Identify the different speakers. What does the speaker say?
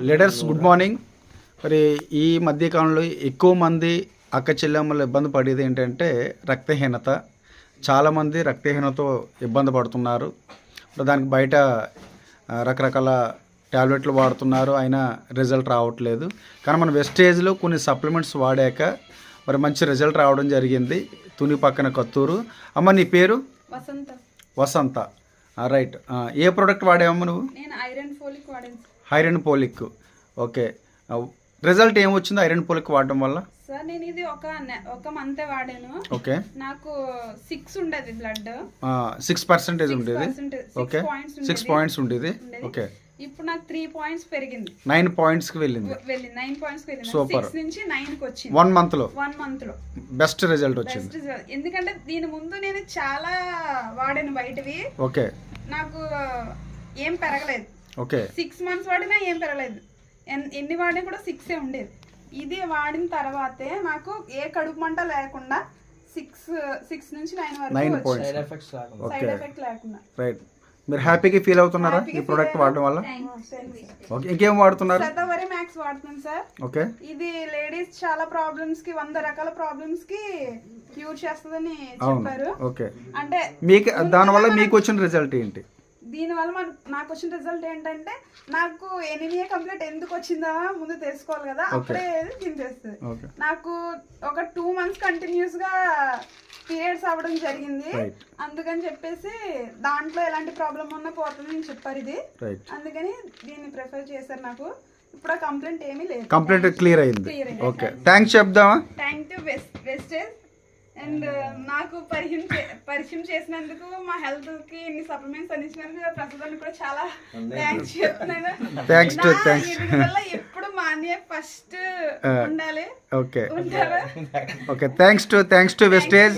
Speaker 1: Leaders good morning. మరి ఈ మధ్యకాలంలో ఎక్కువ మంది అక్క చెల్లెమ్మలు ఇబ్బంది పడేది ఏంటంటే రక్తహీనత. చాలామంది రక్తహీనతతో ఇబ్బంది పడుతున్నారు. దానికి బయట రకరకాల ట్యాబ్లెట్లు వాడుతున్నారు, అయినా రిజల్ట్ రావట్లేదు. కానీ మన వెస్టేజ్లో కొన్ని సప్లిమెంట్స్ వాడాక మరి మంచి రిజల్ట్ రావడం జరిగింది. తుని పక్కన కత్తూరు. అమ్మ నీ పేరు? వసంత. రైట్. ఏ ప్రోడక్ట్ వాడావమ్మ నువ్వు? Iron folic. ఓకే. రిజల్ట్ ఏమొచ్చింది ఐరన్ పోలిక్ వాడడం వల్ల?
Speaker 2: సార్ నేను ఇది ఒక మంత్ వాడాను.
Speaker 1: ఓకే.
Speaker 2: నాకు 6 ఉండేది బ్లడ్.
Speaker 1: 6% ఉండేది. ఓకే. 6 పాయింట్స్ ఉండేది. ఓకే.
Speaker 2: ఇప్పుడు నాకు 3 పాయింట్స్ పెరిగింది.
Speaker 1: 9 పాయింట్స్ కి వెళ్ళింది.
Speaker 2: 9 పాయింట్స్ కి వెళ్ళింది.
Speaker 1: సూపర్.
Speaker 2: 6 నుంచి 9 కి వచ్చింది.
Speaker 1: 1 మంత్ లో బెస్ట్ రిజల్ట్ వచ్చింది.
Speaker 2: ఎందుకంటే దీని ముందు నేను చాలా వాడాను బయటవి.
Speaker 1: ఓకే.
Speaker 2: నాకు ఏం పెరగలేదు.
Speaker 1: ఓకే.
Speaker 2: 6 మంత్స్ వాడినా ఏం పెరగలేదు. ఎన్ని వాడినా కూడా 6 ఉండేది. ఇది వాడిన తర్వాతే నాకు ఏ కడుపు మంట లేకుండా 6 నుంచి 9 వరకు
Speaker 1: సైడ్
Speaker 2: ఎఫెక్ట్ లేకుండా.
Speaker 1: రైట్. మీరు హ్యాపీగా ఫీల్ అవుతున్నారా ఈ ప్రోడక్ట్ వాడడం వల్ల? ఓకే. ఇంకేం వాడుతున్నారు?
Speaker 2: శతవరి మ్యాక్స్ వాడుతున్నాను సార్.
Speaker 1: ఓకే.
Speaker 2: ఇది లేడీస్ చాలా ప్రాబ్లమ్స్ కి 100 రకాల ప్రాబ్లమ్స్ కి క్యూర్ చేస్తుందని చెప్పారు.
Speaker 1: ఓకే.
Speaker 2: అంటే
Speaker 1: మీకు దానివల్ల మీకు వచ్చిన రిజల్ట్ ఏంటి?
Speaker 2: దీనివల్ల నాకు వచ్చిన రిజల్ట్ ఏంటంటే నాకు ఎనిమియా కంప్లీట్ ఎందుకు వచ్చిందా ముందు తెలుసుకోవాలి కదా, అప్పుడే దీన్ని చేస్తుంది. నాకు ఒక 2 మంత్స్ కంటిన్యూస్ గా పీరియడ్స్ అవ్వడం జరిగింది. అందుకని చెప్పేసి దాంట్లో ఎలాంటి ప్రాబ్లం ఉన్నా పోతుంది అని చెప్పారు ఇది. అందుకని దీన్ని ప్రిఫర్ చేశారు. నాకు ఇప్పుడు ఆ కంప్లైంట్ ఏమీ లేదు.
Speaker 1: కంప్లైంట్ క్లియర్ అయింది. ఓకే. థ్యాంక్స్ చెప్దామా?
Speaker 2: థ్యాంక్ యూ వెస్టేజ్. అండ్ నాకు పరిచయం చేసినందుకు, మా హెల్త్ కి ఇన్ని సప్లిమెంట్స్ అందించినందుకు ప్రస్తుతానికి కూడా చాలా థ్యాంక్స్ చెప్తున్నాను. ఎప్పుడు మా అన్నయ్య ఫస్ట్ ఉండాలి.
Speaker 1: ఓకే. Thanks to wastage.